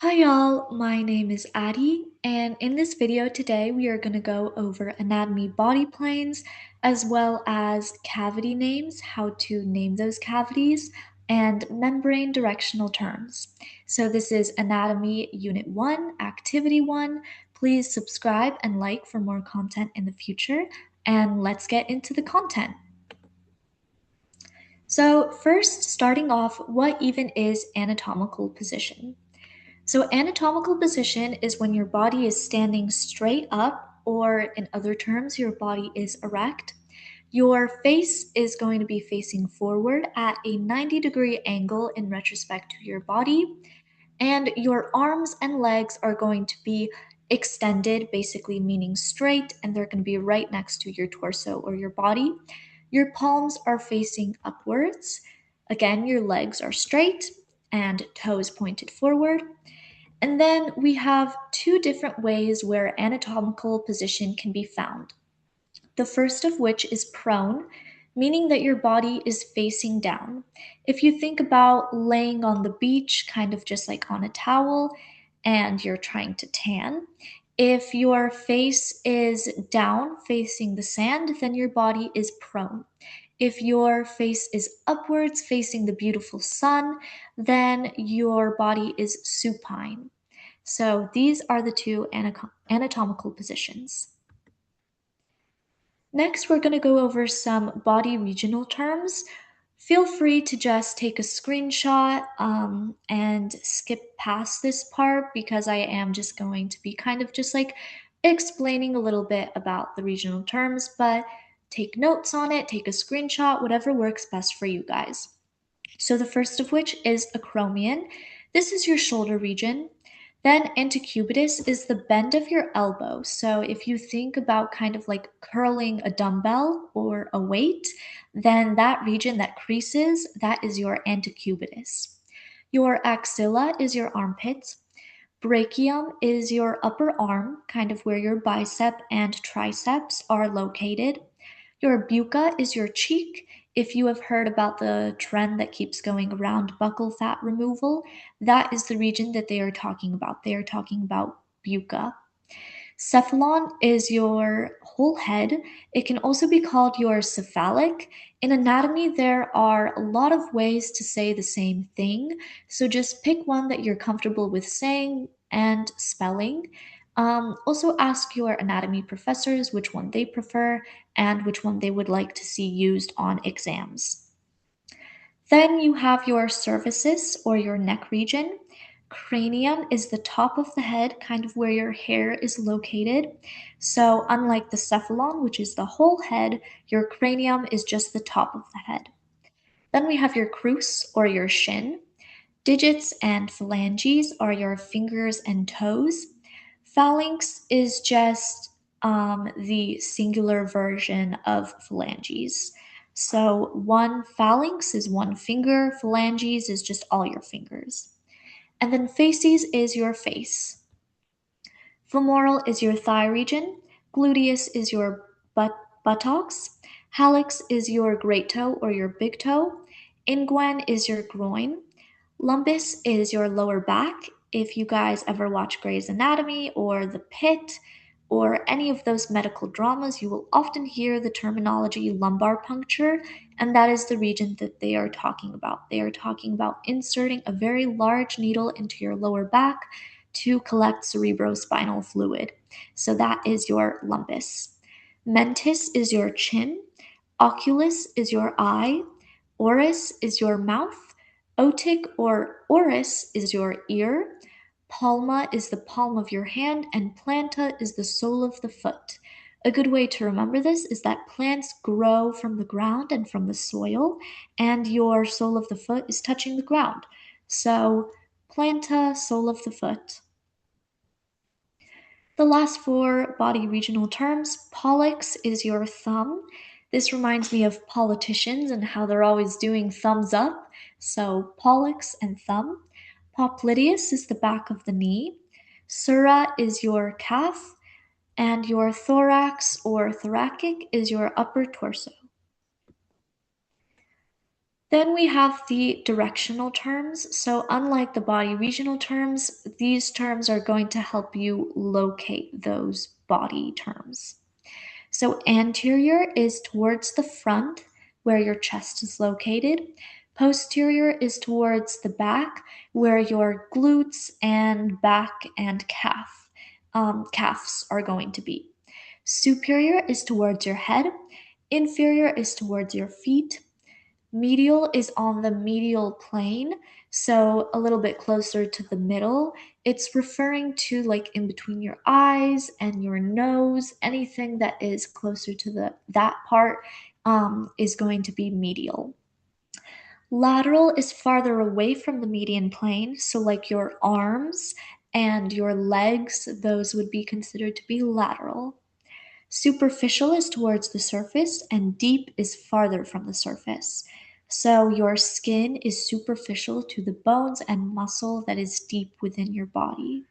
Hi y'all, my name is Addie, and in this video today we are going to go over anatomy body planes as well as cavity names, how to name those cavities, and membrane directional terms. So this is Anatomy Unit 1, Activity 1. Please subscribe and like for more content in the future, and let's get into the content. So first, starting off, what even is anatomical position? So, anatomical position is when your body is standing straight up, or in other terms, your body is erect. Your face is going to be facing forward at a 90-degree angle in retrospect to your body, and your arms and legs are going to be extended, basically meaning straight, and they're going to be right next to your torso or your body. Your palms are facing upwards. Again, your legs are straight and toes pointed forward. And then we have two different ways where anatomical position can be found. The first of which is prone, meaning that your body is facing down. If you think about laying on the beach, kind of just like on a towel, and you're trying to tan, if your face is down facing the sand, then your body is prone. If your face is upwards facing the beautiful sun, then your body is supine. So these are the two anatomical positions. Next, we're going to go over some body regional terms. Feel free to just take a screenshot and skip past this part because I am just going to be kind of just like explaining a little bit about the regional terms, but take notes on it, take a screenshot, whatever works best for you guys. So the first of which is acromion. This is your shoulder region. Then antecubitus is the bend of your elbow. So if you think about kind of like curling a dumbbell or a weight, then that region that creases, that is your antecubitus. Your axilla is your armpit. Brachium is your upper arm, kind of where your bicep and triceps are located. Your bucca is your cheek. If you have heard about the trend that keeps going around buccal fat removal, that is the region that they are talking about. They are talking about bucca. Cephalon is your whole head. It can also be called your cephalic. In anatomy, there are a lot of ways to say the same thing, so just pick one that you're comfortable with saying and spelling. Also, ask your anatomy professors which one they prefer and which one they would like to see used on exams. Then you have your cervicis or your neck region. Cranium is the top of the head, kind of where your hair is located. So, unlike the cephalon, which is the whole head, your cranium is just the top of the head. Then we have your crus or your shin. Digits and phalanges are your fingers and toes. Phalanx is just the singular version of phalanges. So one phalanx is one finger, phalanges is just all your fingers. And then facies is your face. Femoral is your thigh region. Gluteus is your buttocks. Hallux is your great toe or your big toe. Inguine is your groin. Lumbus is your lower back. If you guys ever watch Grey's Anatomy or The Pit or any of those medical dramas, you will often hear the terminology lumbar puncture, and that is the region that they are talking about. They are talking about inserting a very large needle into your lower back to collect cerebrospinal fluid. So that is your lumbus. Mentis is your chin. Oculus is your eye. Oris is your mouth. Otic or oris is your ear. Palma is the palm of your hand, and planta is the sole of the foot. A good way to remember this is that plants grow from the ground and from the soil, and your sole of the foot is touching the ground. So, planta, sole of the foot. The last four body regional terms, pollex is your thumb. This reminds me of politicians and how they're always doing thumbs up. So pollex and thumb. Popliteus is the back of the knee. Sura is your calf. And your thorax or thoracic is your upper torso. Then we have the directional terms. So unlike the body regional terms, these terms are going to help you locate those body terms. So anterior is towards the front where your chest is located. Posterior is towards the back where your glutes and back and calves are going to be. Superior is towards your head. Inferior is towards your feet. Medial is on the medial plane, so a little bit closer to the middle. It's referring to like in between your eyes and your nose. Anything that is closer to that part is going to be medial. Lateral is farther away from the median plane, so like your arms and your legs, those would be considered to be lateral. Superficial is towards the surface, and deep is farther from the surface. So your skin is superficial to the bones and muscle that is deep within your body.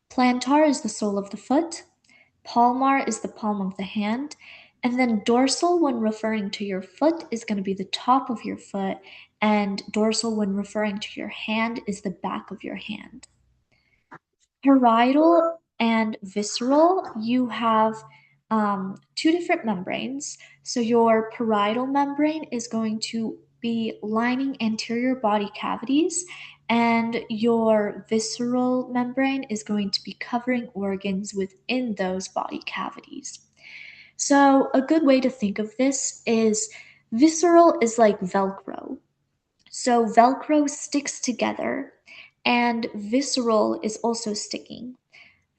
Plantar is the sole of the foot. Palmar is the palm of the hand. And then dorsal, when referring to your foot, is going to be the top of your foot. And dorsal, when referring to your hand, is the back of your hand. Parietal and visceral, you have two different membranes. So your parietal membrane is going to be lining anterior body cavities, and your visceral membrane is going to be covering organs within those body cavities. So a good way to think of this is visceral is like Velcro. So Velcro sticks together, and visceral is also sticking.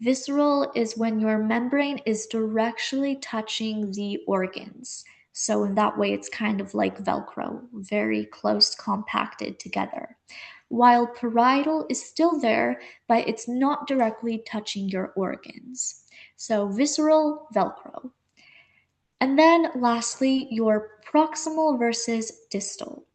Visceral is when your membrane is directly touching the organs. So in that way, it's kind of like Velcro, very close, compacted together. While parietal is still there, but it's not directly touching your organs. So visceral, Velcro. And then lastly, your proximal versus distal.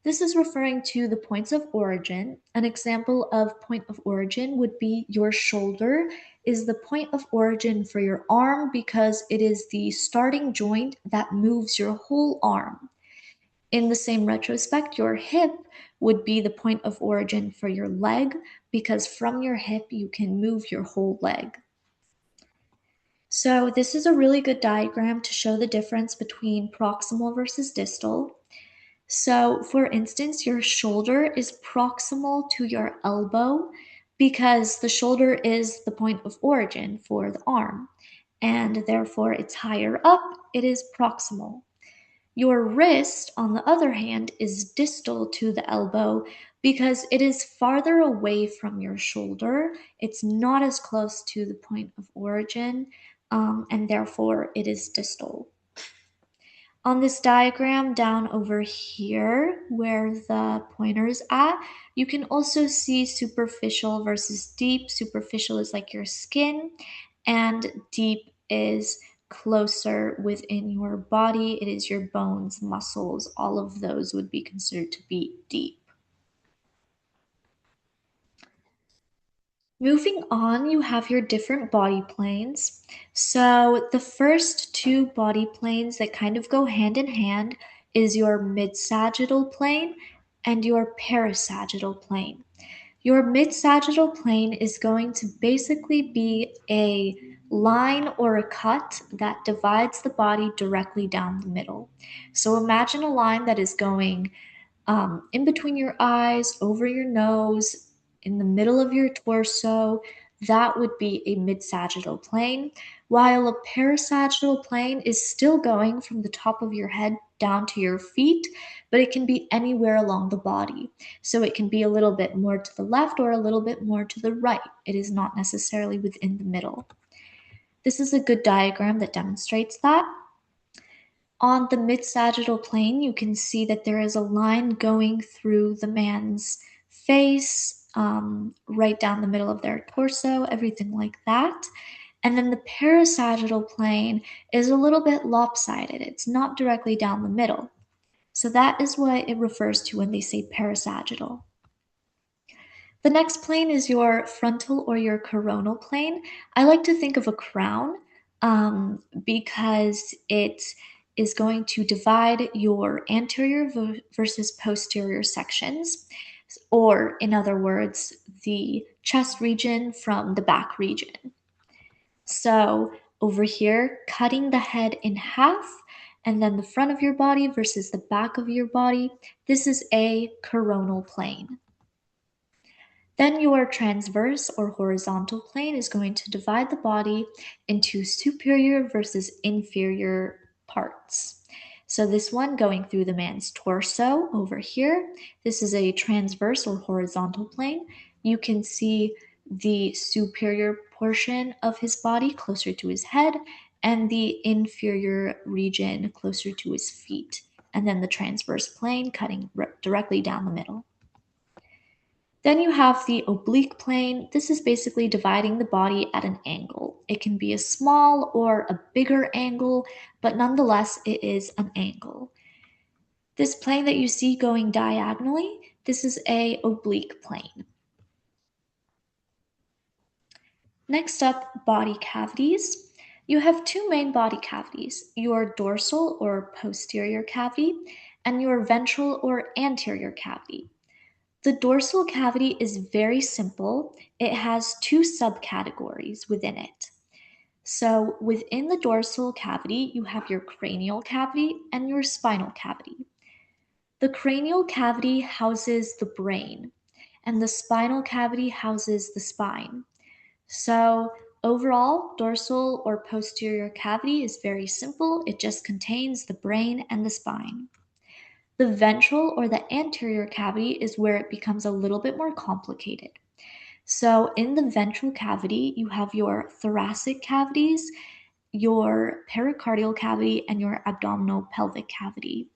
This is referring to the points of origin. An example of point of origin would be your shoulder is the point of origin for your arm because it is the starting joint that moves your whole arm. In the same retrospect, your hip would be the point of origin for your leg because from your hip you can move your whole leg. So this is a really good diagram to show the difference between proximal versus distal. So, for instance, your shoulder is proximal to your elbow because the shoulder is the point of origin for the arm, and therefore it's higher up, it is proximal. Your wrist, on the other hand, is distal to the elbow because it is farther away from your shoulder. It's not as close to the point of origin, and therefore it is distal. On this diagram down over here where the pointer is at, you can also see superficial versus deep. Superficial is like your skin, and deep is closer within your body. It is your bones, muscles, all of those would be considered to be deep. Moving on, you have your different body planes. So the first two body planes that kind of go hand in hand is your mid-sagittal plane and your parasagittal plane. Your mid-sagittal plane is going to basically be a line or a cut that divides the body directly down the middle. So imagine a line that is going in between your eyes, over your nose, in the middle of your torso. That would be a mid-sagittal plane, while a parasagittal plane is still going from the top of your head down to your feet, but it can be anywhere along the body. So it can be a little bit more to the left or a little bit more to the right. It is not necessarily within the middle. This is a good diagram that demonstrates that. On the mid-sagittal plane, you can see that there is a line going through the man's face, right down the middle of their torso, everything like that. And then the parasagittal plane is a little bit lopsided. It's not directly down the middle. So that is what it refers to when they say parasagittal. The next plane is your frontal or your coronal plane. I like to think of a crown because it is going to divide your anterior versus posterior sections, or in other words, the chest region from the back region. So over here, cutting the head in half, and then the front of your body versus the back of your body, this is a coronal plane. Then your transverse or horizontal plane is going to divide the body into superior versus inferior parts. So this one going through the man's torso over here, this is a transverse or horizontal plane. You can see the superior portion of his body closer to his head and the inferior region closer to his feet. And then the transverse plane cutting directly down the middle. Then you have the oblique plane. This is basically dividing the body at an angle. It can be a small or a bigger angle, but nonetheless, it is an angle. This plane that you see going diagonally, this is a oblique plane. Next up, body cavities. You have two main body cavities, your dorsal or posterior cavity and your ventral or anterior cavity. The dorsal cavity is very simple. It has two subcategories within it. So within the dorsal cavity, you have your cranial cavity and your spinal cavity. The cranial cavity houses the brain, and the spinal cavity houses the spine. So overall, dorsal or posterior cavity is very simple. It just contains the brain and the spine. The ventral or the anterior cavity is where it becomes a little bit more complicated. So in the ventral cavity, you have your thoracic cavities, your pericardial cavity, and your abdominal pelvic cavity.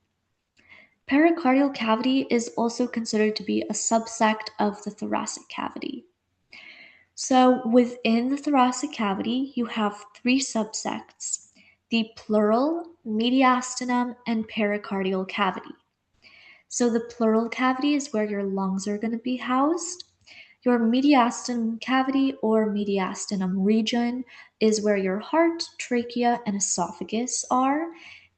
Pericardial cavity is also considered to be a subsect of the thoracic cavity. So within the thoracic cavity, you have three subsects, the pleural, mediastinum, and pericardial cavity. So the pleural cavity is where your lungs are going to be housed. Your mediastinum cavity or mediastinum region is where your heart, trachea, and esophagus are.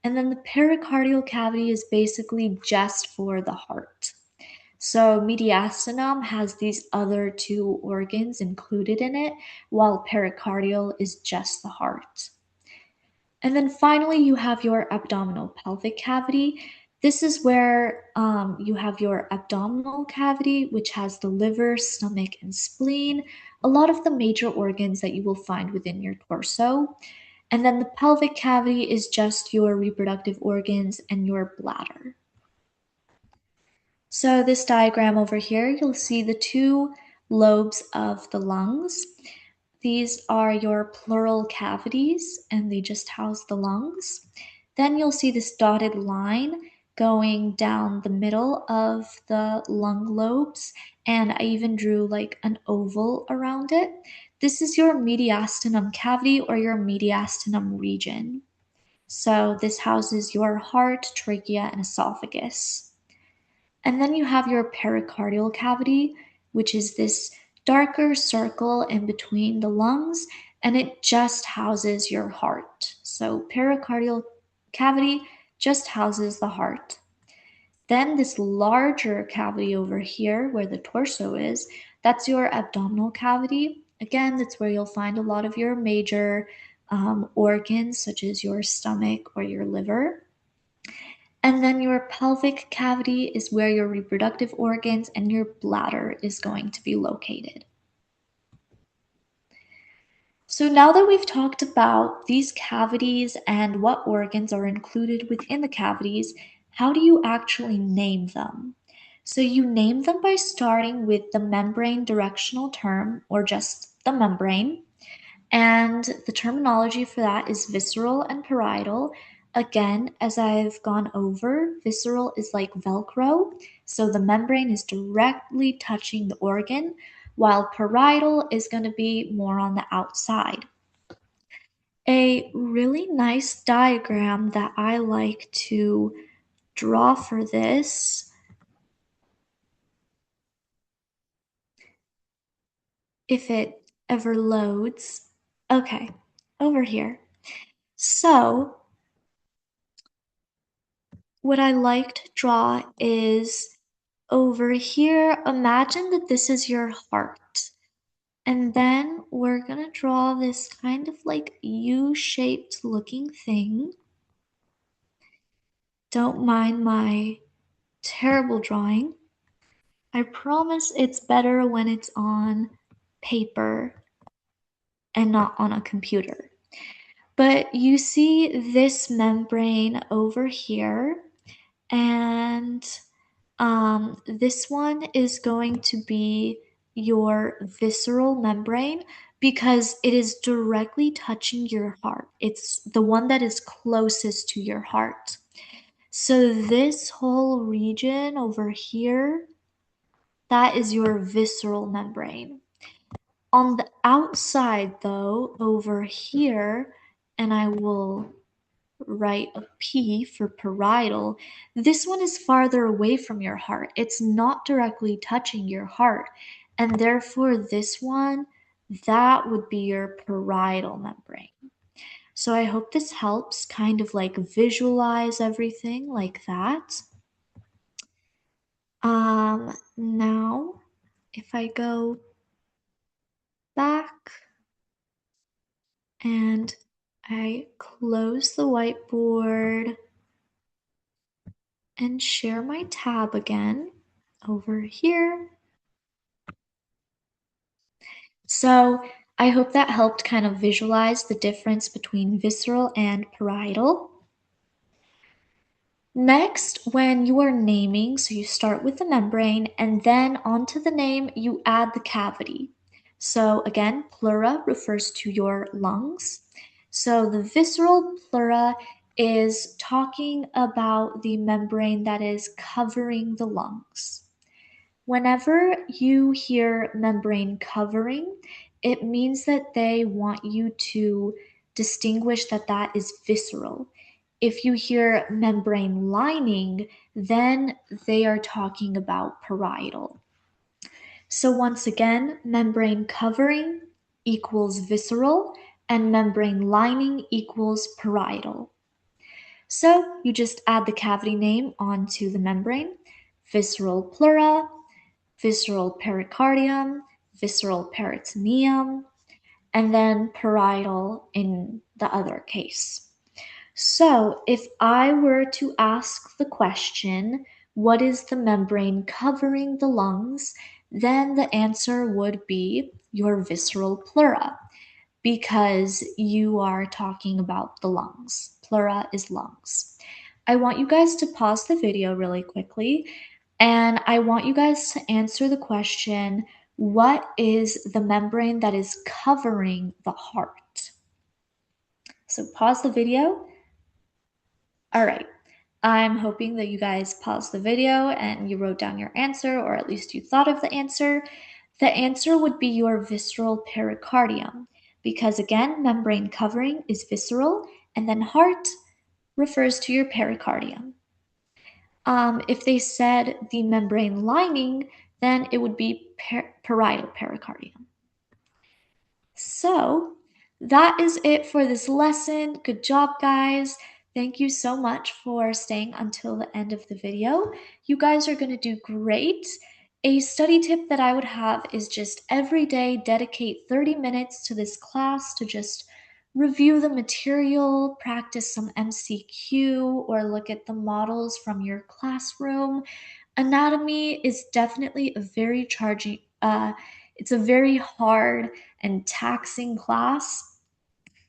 And then the pericardial cavity is basically just for the heart. So mediastinum has these other two organs included in it, while pericardial is just the heart. And then finally, you have your abdominal pelvic cavity. This is where you have your abdominal cavity, which has the liver, stomach, and spleen, a lot of the major organs that you will find within your torso. And then the pelvic cavity is just your reproductive organs and your bladder. So this diagram over here, you'll see the two lobes of the lungs. These are your pleural cavities, and they just house the lungs. Then you'll see this dotted line going down the middle of the lung lobes, and I even drew like an oval around it. This is your mediastinum cavity or your mediastinum region. So this houses your heart, trachea, and esophagus. And then you have your pericardial cavity, which is this darker circle in between the lungs, and it just houses your heart. So pericardial cavity just houses the heart. Then this larger cavity over here where the torso is, that's your abdominal cavity. Again, that's where you'll find a lot of your major organs, such as your stomach or your liver. And then your pelvic cavity is where your reproductive organs and your bladder is going to be located. So now that we've talked about these cavities and what organs are included within the cavities, how do you actually name them? So you name them by starting with the membrane directional term, or just the membrane. And the terminology for that is visceral and parietal. Again, as I've gone over, visceral is like Velcro, so the membrane is directly touching the organ, while parietal is going to be more on the outside. A really nice diagram that I like to draw for this, if it ever loads. Okay, over here. So what I like to draw is over here, imagine that this is your heart. And then we're gonna draw this kind of like U-shaped looking thing. Don't mind my terrible drawing. I promise it's better when it's on paper and not on a computer. But you see this membrane over here, and this one is going to be your visceral membrane because it is directly touching your heart. It's the one that is closest to your heart. So this whole region over here, that is your visceral membrane. On the outside though, over here, and I will write a P for parietal, this one is farther away from your heart. It's not directly touching your heart. And therefore, this one, that would be your parietal membrane. So I hope this helps kind of like visualize everything like that. Now, if I go back and I close the whiteboard and share my tab again over here. So I hope that helped kind of visualize the difference between visceral and parietal. Next, when you are naming, so you start with the membrane and then onto the name, you add the cavity. So again, pleura refers to your lungs. So the visceral pleura is talking about the membrane that is covering the lungs. Whenever you hear membrane covering, it means that they want you to distinguish that that is visceral. If you hear membrane lining, then they are talking about parietal. So once again, membrane covering equals visceral and membrane lining equals parietal. So you just add the cavity name onto the membrane, visceral pleura, visceral pericardium, visceral peritoneum, and then parietal in the other case. So if I were to ask the question, what is the membrane covering the lungs? Then the answer would be your visceral pleura, because you are talking about the lungs. Pleura is lungs. I want you guys to pause the video really quickly, and I want you guys to answer the question, what is the membrane that is covering the heart? So pause the video. All right. I'm hoping that you guys paused the video and you wrote down your answer, or at least you thought of the answer. The answer would be your visceral pericardium, because again, membrane covering is visceral, and then heart refers to your pericardium. If they said the membrane lining, then it would be parietal pericardium. So that is it for this lesson. Good job, guys. Thank you so much for staying until the end of the video. You guys are going to do great. A study tip that I would have is just every day dedicate 30 minutes to this class to just review the material, practice some MCQ, or look at the models from your classroom. Anatomy is definitely a very it's a very hard and taxing class,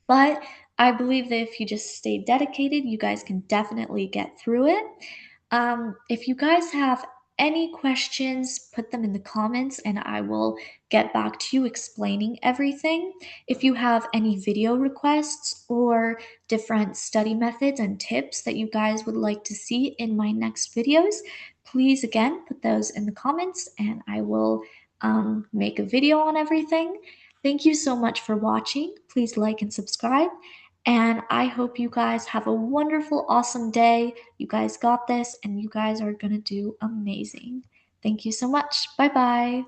but I believe that if you just stay dedicated, you guys can definitely get through it. If you guys have any questions, put them in the comments and I will get back to you explaining everything. If you have any video requests or different study methods and tips that you guys would like to see in my next videos, please again put those in the comments and I will make a video on everything. Thank you so much for watching. Please like and subscribe. And I hope you guys have a wonderful, awesome day. You guys got this, and you guys are going to do amazing. Thank you so much. Bye bye.